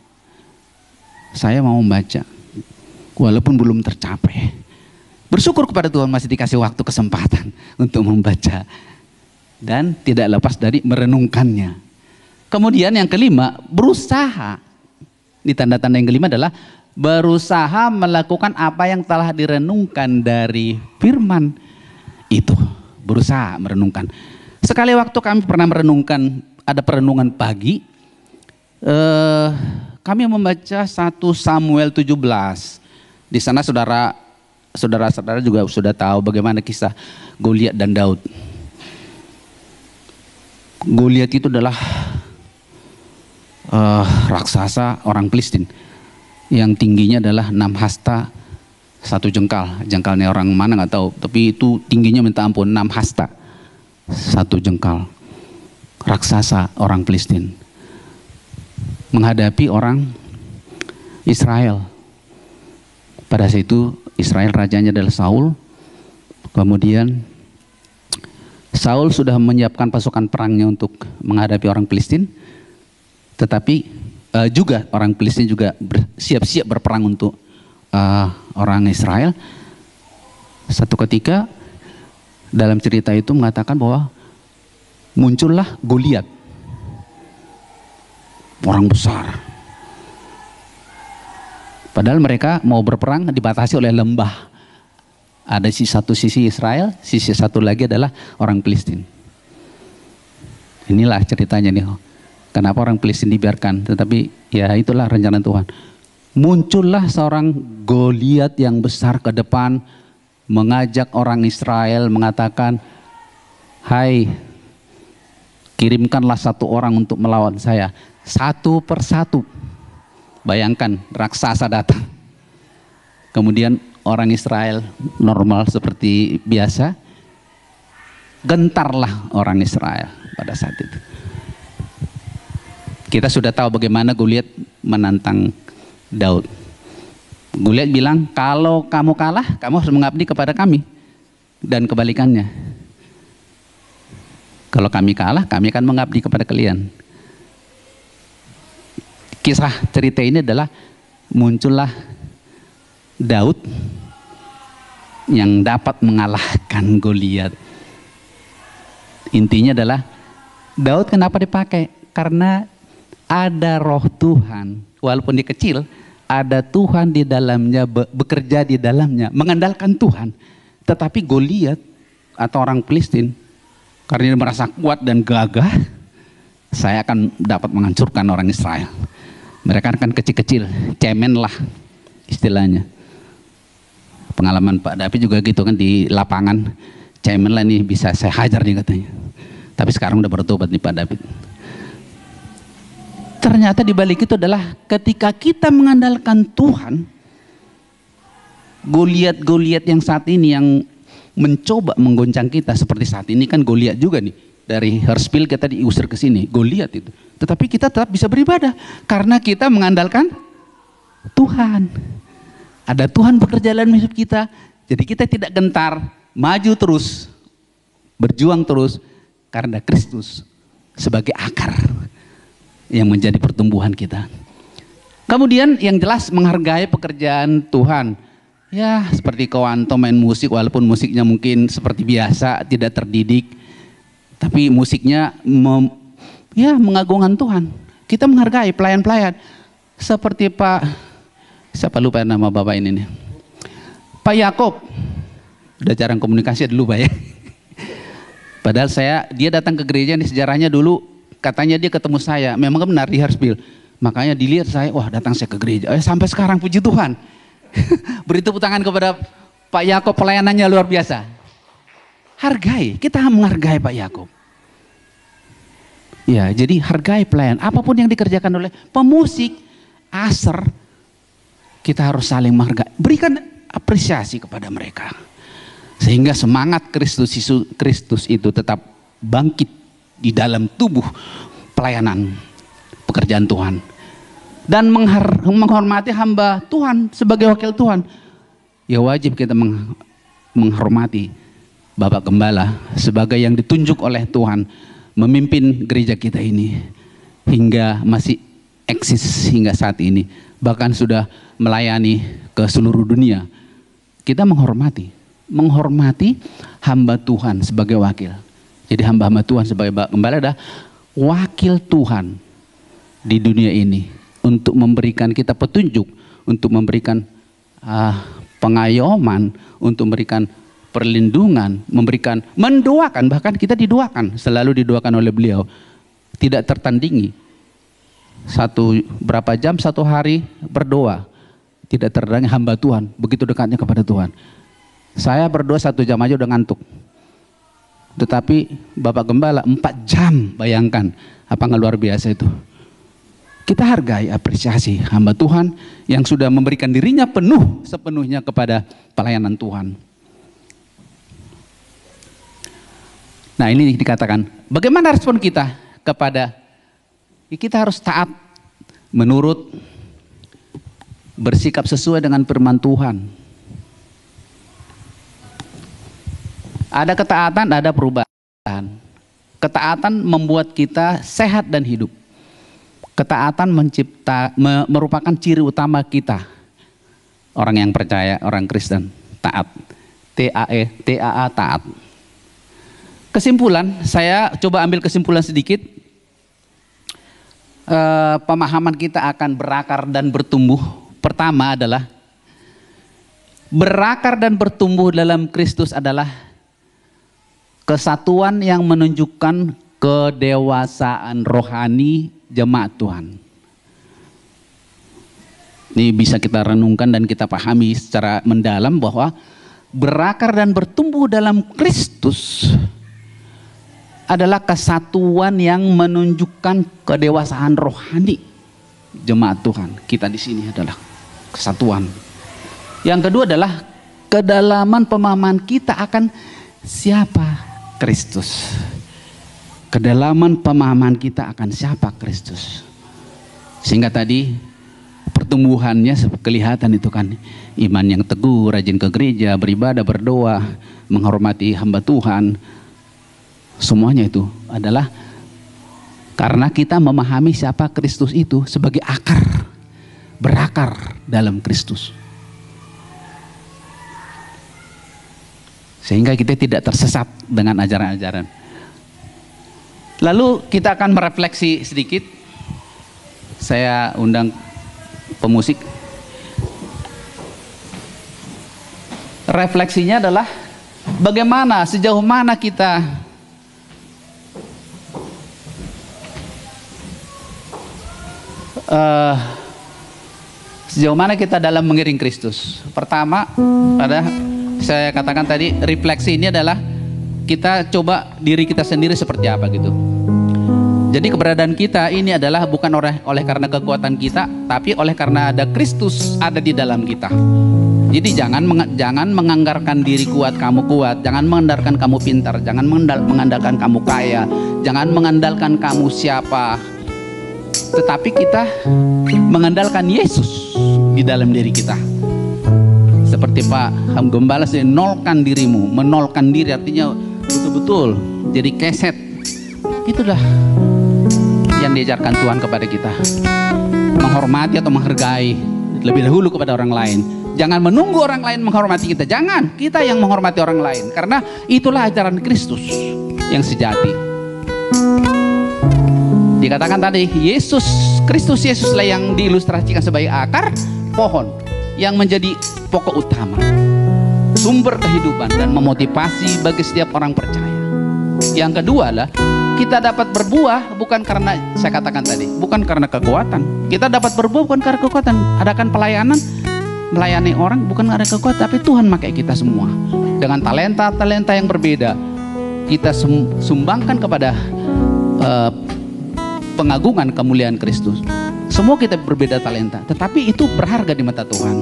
Walaupun belum tercapai. Bersyukur kepada Tuhan masih dikasih waktu kesempatan untuk membaca. Dan tidak lepas dari merenungkannya. Kemudian yang kelima, berusaha. Di tanda-tanda yang kelima adalah berusaha melakukan apa yang telah direnungkan dari firman itu. Berusaha merenungkan. Sekali waktu kami pernah merenungkan, ada perenungan pagi. Kami membaca 1 Samuel 17. Di sana saudara-saudara juga sudah tahu bagaimana kisah Goliat dan Daud. Goliat itu adalah raksasa orang Filistin yang tingginya adalah 6 hasta 1 jengkal. Jengkalnya orang mana nggak tahu, tapi itu tingginya minta ampun 6 hasta 1 jengkal. Raksasa orang Filistin menghadapi orang Israel. Pada saat itu Israel rajanya adalah Saul. Kemudian Saul sudah menyiapkan pasukan perangnya untuk menghadapi orang Filistin. Tetapi juga orang Filistin juga siap-siap berperang untuk orang Israel. Satu ketika dalam cerita itu mengatakan bahwa muncullah Goliat. Orang besar. Padahal mereka mau berperang dibatasi oleh lembah. Ada satu sisi Israel, sisi satu lagi adalah orang Filistin. Inilah ceritanya nih. Kenapa orang Filistin dibiarkan? Tetapi ya itulah rencana Tuhan. Muncullah seorang Goliat yang besar ke depan, mengajak orang Israel, mengatakan, "Hai, kirimkanlah 1 orang untuk melawan saya." 1 persatu. Bayangkan raksasa datang. Kemudian orang Israel normal seperti biasa. Gentarlah orang Israel pada saat itu. Kita sudah tahu bagaimana Goliat menantang Daud. Goliat bilang, kalau kamu kalah, kamu harus mengabdi kepada kami. Dan kebalikannya. Kalau kami kalah, kami akan mengabdi kepada kalian. kisah cerita ini adalah muncullah Daud yang dapat mengalahkan Goliat. Intinya adalah Daud kenapa dipakai? Karena ada roh Tuhan, walaupun dia kecil, ada Tuhan di dalamnya, bekerja di dalamnya, mengandalkan Tuhan. Tetapi Goliat atau orang Filistin, karena dia merasa kuat dan gagah, saya akan dapat menghancurkan orang Israel. Mereka kan kecil-kecil, cemen lah istilahnya. Pengalaman Pak David juga gitu kan, di lapangan, cemen lah nih, bisa saya hajar nih katanya. Tapi sekarang udah bertobat nih Pak David. Ternyata di balik itu adalah ketika kita mengandalkan Tuhan, Goliat yang saat ini yang mencoba menggoncang kita, seperti saat ini kan Goliat juga nih, dari Hartsville kita diusir ke sini, Goliat itu. Tetapi kita tetap bisa beribadah karena kita mengandalkan Tuhan. Ada Tuhan bekerja dalam hidup kita, jadi kita tidak gentar, maju terus, berjuang terus karena Kristus sebagai akar yang menjadi pertumbuhan kita. Kemudian yang jelas menghargai pekerjaan Tuhan. Ya seperti Kowanto main musik, walaupun musiknya mungkin seperti biasa, tidak terdidik, tapi musiknya mengagungkan Tuhan. Kita menghargai pelayan-pelayan seperti siapa lupa nama bapak ini nih, Pak Yakob. Udah jarang komunikasi dulu Pak ya. Padahal dia datang ke gereja nih, sejarahnya dulu katanya dia ketemu saya, memang benar di Hartsville. Makanya dilihat saya, wah datang saya ke gereja. Sampai sekarang puji Tuhan. Beri tepuk tangan kepada Pak Yakob, pelayanannya luar biasa. Hargai, kita menghargai Pak Yakob. Ya, jadi hargai pelayan. Apapun yang dikerjakan oleh pemusik, aser, kita harus saling menghargai. Berikan apresiasi kepada mereka. Sehingga semangat Kristus itu tetap bangkit di dalam tubuh pelayanan pekerjaan Tuhan. Dan menghormati hamba Tuhan sebagai wakil Tuhan. Ya wajib kita menghormati Bapak Gembala sebagai yang ditunjuk oleh Tuhan memimpin gereja kita ini hingga masih eksis hingga saat ini, bahkan sudah melayani ke seluruh dunia. Kita menghormati hamba Tuhan sebagai wakil. Jadi hamba-hamba Tuhan sebagai Bapak Gembala adalah wakil Tuhan di dunia ini untuk memberikan kita petunjuk, untuk memberikan pengayoman, untuk memberikan perlindungan, mendoakan, bahkan kita didoakan, selalu didoakan oleh beliau, tidak tertandingi. Berapa jam satu hari berdoa, tidak tertandingi hamba Tuhan, begitu dekatnya kepada Tuhan. Saya berdoa 1 jam aja udah ngantuk, tetapi Bapak Gembala 4 jam, bayangkan apa nggak luar biasa itu. Kita hargai, apresiasi hamba Tuhan yang sudah memberikan dirinya sepenuhnya kepada pelayanan Tuhan. Nah ini dikatakan, bagaimana respon kita kepada, kita harus taat, menurut, bersikap sesuai dengan firman Tuhan. Ada ketaatan, ada perubahan. Ketaatan membuat kita sehat dan hidup. Ketaatan merupakan ciri utama kita. Orang yang percaya, orang Kristen, taat. T-A-A, taat. Kesimpulan, saya coba ambil kesimpulan sedikit. Pemahaman kita akan berakar dan bertumbuh. Pertama adalah berakar dan bertumbuh dalam Kristus adalah kesatuan yang menunjukkan kedewasaan rohani jemaat Tuhan. Ini bisa kita renungkan dan kita pahami secara mendalam bahwa berakar dan bertumbuh dalam Kristus adalah kesatuan yang menunjukkan kedewasaan rohani jemaat Tuhan. Kita di sini adalah kesatuan. Yang kedua adalah kedalaman pemahaman kita akan siapa Kristus. Kedalaman pemahaman kita akan siapa Kristus. Sehingga tadi pertumbuhannya kelihatan itu kan, iman yang teguh, rajin ke gereja, beribadah, berdoa, menghormati hamba Tuhan. Semuanya itu adalah Karena kita memahami siapa Kristus itu sebagai akar, berakar dalam Kristus. Sehingga kita tidak tersesat dengan ajaran-ajaran. Lalu kita akan merefleksi sedikit. Saya undang pemusik. Refleksinya adalah bagaimana, sejauh mana kita dalam mengiring Kristus. Pertama, saya katakan tadi, refleksi ini adalah kita coba diri kita sendiri seperti apa gitu. Jadi keberadaan kita ini adalah bukan oleh karena kekuatan kita, tapi oleh karena ada Kristus ada di dalam kita. Jadi jangan menganggarkan diri kuat, kamu kuat, jangan mengandalkan kamu pintar, jangan mengandalkan kamu kaya, jangan mengandalkan kamu siapa. Tetapi kita mengandalkan Yesus di dalam diri kita. Seperti Pak Gembala, nolkan dirimu. Menolkan diri artinya betul-betul jadi keset. Itulah yang diajarkan Tuhan kepada kita. Menghormati atau menghargai lebih dahulu kepada orang lain. Jangan menunggu orang lain menghormati kita. Jangan, kita yang menghormati orang lain. Karena itulah ajaran Kristus yang sejati. Dikatakan tadi, Kristus Yesuslah yang diilustrasikan sebagai akar pohon yang menjadi pokok utama, sumber kehidupan dan memotivasi bagi setiap orang percaya. Yang kedua adalah kita dapat berbuah bukan karena, saya katakan tadi, bukan karena kekuatan. Kita dapat berbuah bukan karena kekuatan. Adakan pelayanan, melayani orang bukan karena kekuatan, tapi Tuhan pakai kita semua dengan talenta-talenta yang berbeda. Kita sumbangkan kepada pengagungan kemuliaan Kristus. Semua kita berbeda talenta, tetapi itu berharga di mata Tuhan.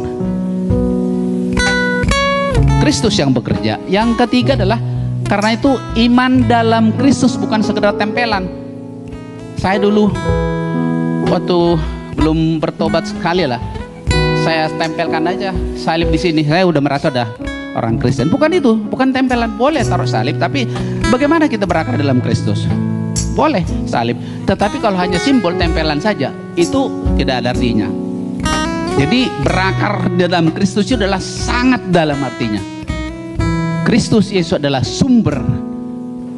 Kristus yang bekerja. Yang ketiga adalah karena itu iman dalam Kristus bukan sekedar tempelan. Saya dulu waktu belum bertobat sekali lah, saya tempelkan aja salib di sini. Saya udah merasa dah orang Kristen. Bukan itu, bukan tempelan. Boleh taruh salib, tapi bagaimana kita berakar dalam Kristus? Boleh salib, tetapi kalau hanya simbol tempelan saja, itu tidak ada artinya. Jadi berakar dalam Kristus itu adalah sangat dalam artinya. Kristus Yesus adalah sumber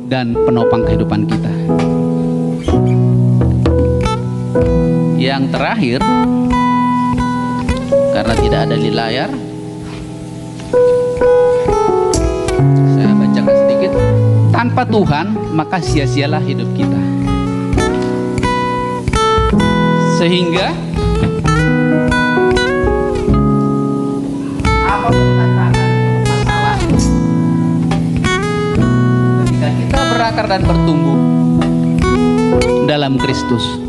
dan penopang kehidupan kita. Yang terakhir, karena tidak ada di layar, saya bacakan sedikit. Tanpa Tuhan, maka sia-sialah hidup kita. Sehingga apapun tantangan, masalah, ketika kita berakar dan bertumbuh dalam Kristus,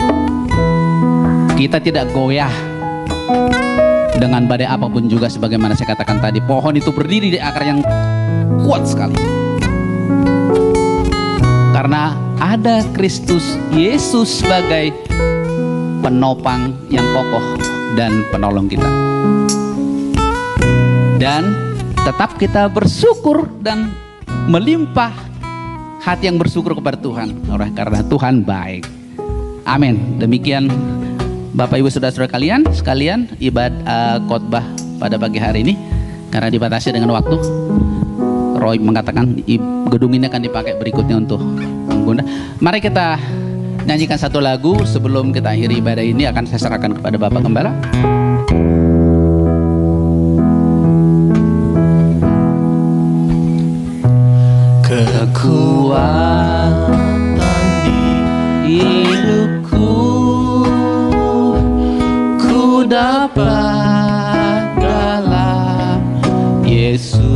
kita tidak goyah dengan badai apapun juga. Sebagaimana saya katakan tadi, pohon itu berdiri di akar yang kuat sekali. Karena ada Kristus Yesus sebagai penopang yang kokoh dan penolong kita. Dan tetap kita bersyukur dan melimpah hati yang bersyukur kepada Tuhan, karena Tuhan baik. Amin. Demikian Bapak Ibu Saudara-saudara sekalian, ibadah khotbah pada pagi hari ini. Karena dibatasi dengan waktu, Roy mengatakan gedung ini akan dipakai berikutnya untuk pengguna. Mari kita nyanyikan satu lagu sebelum kita akhiri ibadah ini. Akan saya serahkan kepada Bapak Gembala. Kekuatan di hidupku ku dapat dalam Yesus.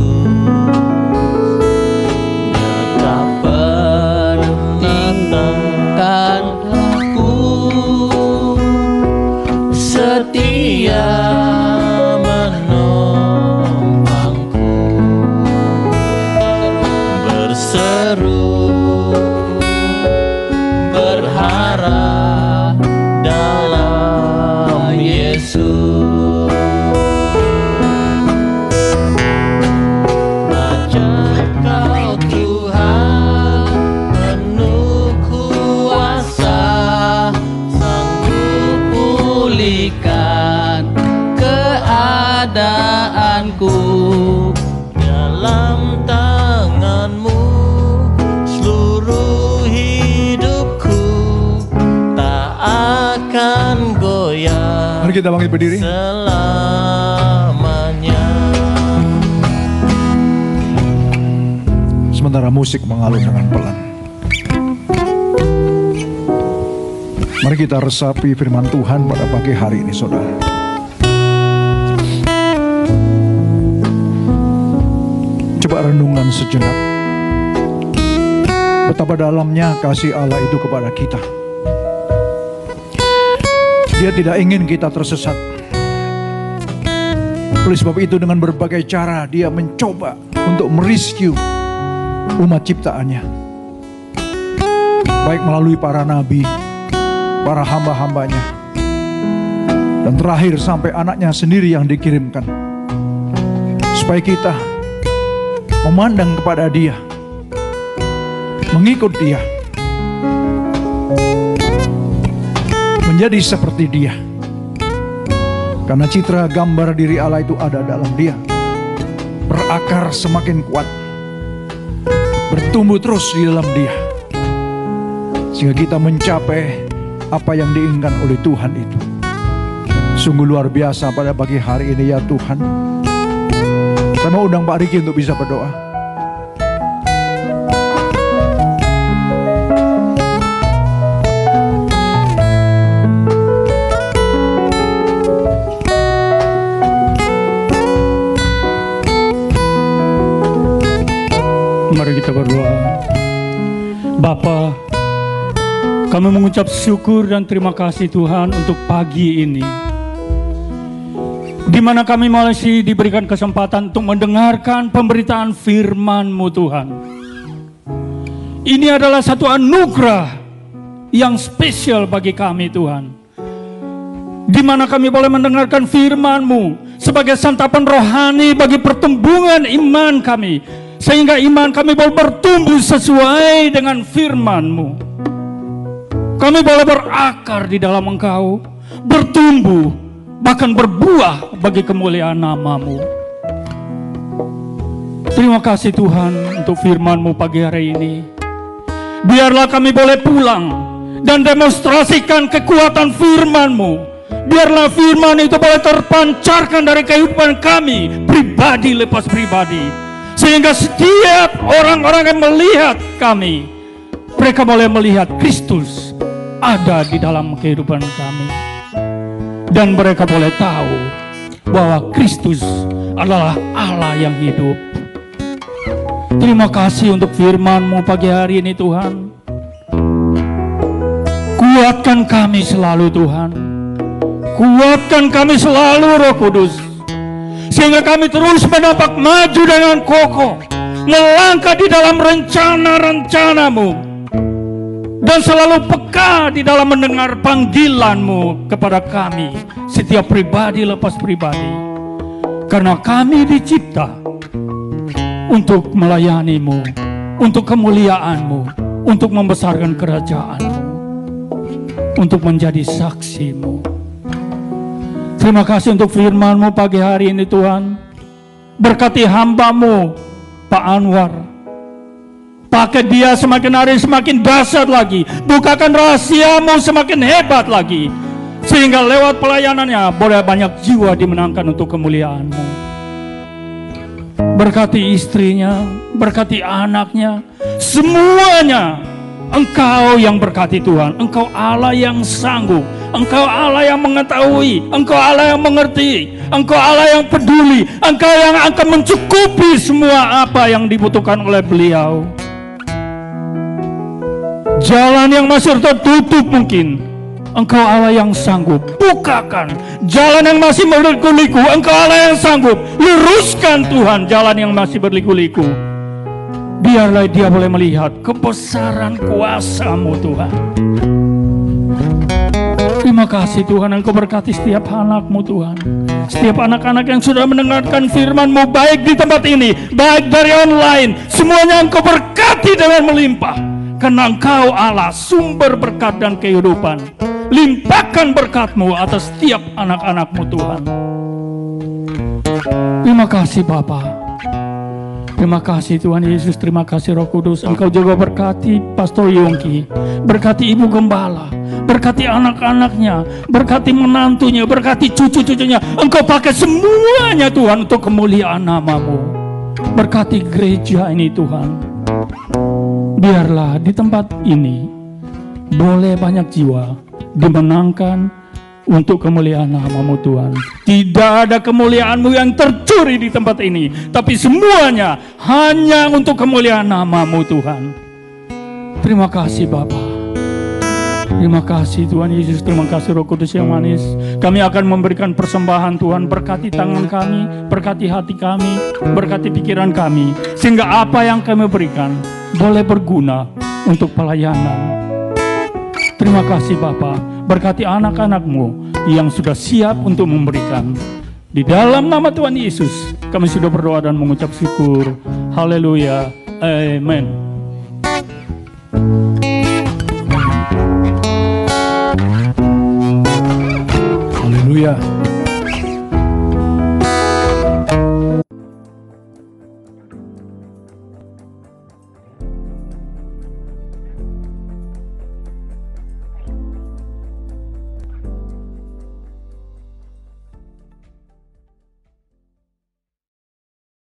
Setia menopangku, berseru berharap dalam Yesus. Ajak kau Tuhan penuh kuasa, kita bangkit berdiri. Selamanya. Sementara musik mengalun dengan pelan, mari kita resapi firman Tuhan pada pagi hari ini, saudara. Coba renungan sejenak, betapa dalamnya kasih Allah itu kepada kita. Dia tidak ingin kita tersesat. Oleh sebab itu dengan berbagai cara dia mencoba untuk merescue umat ciptaannya. Baik melalui para nabi, para hamba-hambanya, dan terakhir sampai anaknya sendiri yang dikirimkan. Supaya kita memandang kepada dia, mengikut dia, menjadi seperti dia. Karena citra gambar diri Allah itu ada dalam dia, berakar semakin kuat, bertumbuh terus di dalam dia, sehingga kita mencapai apa yang diinginkan oleh Tuhan itu. Sungguh luar biasa pada pagi hari ini ya Tuhan. Saya mau undang Pak Riki untuk bisa berdoa. Mari kita berdoa. Bapa, kami mengucap syukur dan terima kasih Tuhan untuk pagi ini, di mana kami masih diberikan kesempatan untuk mendengarkan pemberitaan firman-Mu Tuhan. Ini adalah satu anugerah yang spesial bagi kami Tuhan, di mana kami boleh mendengarkan firman-Mu sebagai santapan rohani bagi pertumbuhan iman kami, sehingga iman kami boleh bertumbuh sesuai dengan firman-Mu. Kami boleh berakar di dalam Engkau, bertumbuh, bahkan berbuah bagi kemuliaan nama-Mu. Terima kasih Tuhan untuk firman-Mu pagi hari ini. Biarlah kami boleh pulang dan demonstrasikan kekuatan firman-Mu. Biarlah firman itu boleh terpancarkan dari kehidupan kami, pribadi lepas pribadi, sehingga setiap orang-orang yang melihat kami, mereka boleh melihat Kristus ada di dalam kehidupan kami. Dan mereka boleh tahu bahwa Kristus adalah Allah yang hidup. Terima kasih untuk firman-Mu pagi hari ini Tuhan. Kuatkan kami selalu Tuhan. Kuatkan kami selalu Roh Kudus, sehingga kami terus menampak maju dengan kokoh, melangkah di dalam rencana-rencana-Mu, dan selalu peka di dalam mendengar panggilan-Mu kepada kami, setiap pribadi lepas pribadi. Karena kami dicipta untuk melayani-Mu, untuk kemuliaan-Mu, untuk membesarkan kerajaan-Mu, untuk menjadi saksi-Mu. Terima kasih untuk firman-Mu pagi hari ini Tuhan. Berkati hamba-Mu Pak Anwar. Pakai dia semakin hari semakin dahsyat lagi. Bukakan rahasia-Mu semakin hebat lagi, sehingga lewat pelayanannya boleh banyak jiwa dimenangkan untuk kemuliaan-Mu. Berkati istrinya, berkati anaknya, semuanya. Engkau yang berkati Tuhan. Engkau Allah yang sanggup. Engkau Allah yang mengetahui. Engkau Allah yang mengerti. Engkau Allah yang peduli. Engkau yang akan mencukupi semua apa yang dibutuhkan oleh beliau. Jalan yang masih tertutup mungkin, Engkau Allah yang sanggup bukakan. Jalan yang masih berliku-liku, Engkau Allah yang sanggup luruskan Tuhan jalan yang masih berliku-liku. Biarlah dia boleh melihat kebesaran kuasa-Mu Tuhan. Terima kasih Tuhan, Engkau berkati setiap anak-Mu Tuhan. Setiap anak-anak yang sudah mendengarkan firman-Mu, baik di tempat ini, baik dari online, semuanya Engkau berkati dengan melimpah. Karena Engkau Allah sumber berkat dan kehidupan. Limpahkan berkat-Mu atas setiap anak-anak-Mu Tuhan. Terima kasih Bapa. Terima kasih Tuhan Yesus, terima kasih Roh Kudus. Engkau juga berkati Pastor Yongki, berkati Ibu Gembala, berkati anak-anaknya, berkati menantunya, berkati cucu-cucunya. Engkau pakai semuanya Tuhan untuk kemuliaan nama-Mu. Berkati gereja ini Tuhan. Biarlah di tempat ini boleh banyak jiwa dimenangkan untuk kemuliaan nama-Mu Tuhan. Tidak ada kemuliaan-Mu yang tercuri di tempat ini, tapi semuanya hanya untuk kemuliaan nama-Mu Tuhan. Terima kasih Bapa. Terima kasih Tuhan Yesus, terima kasih Roh Kudus yang manis. Kami akan memberikan persembahan Tuhan. Berkati tangan kami, berkati hati kami, berkati pikiran kami, sehingga apa yang kami berikan boleh berguna untuk pelayanan. Terima kasih Bapa. Berkati anak-anak-Mu yang sudah siap untuk memberikan. Di dalam nama Tuhan Yesus kami sudah berdoa dan mengucap syukur. Haleluya. Amen. Haleluya.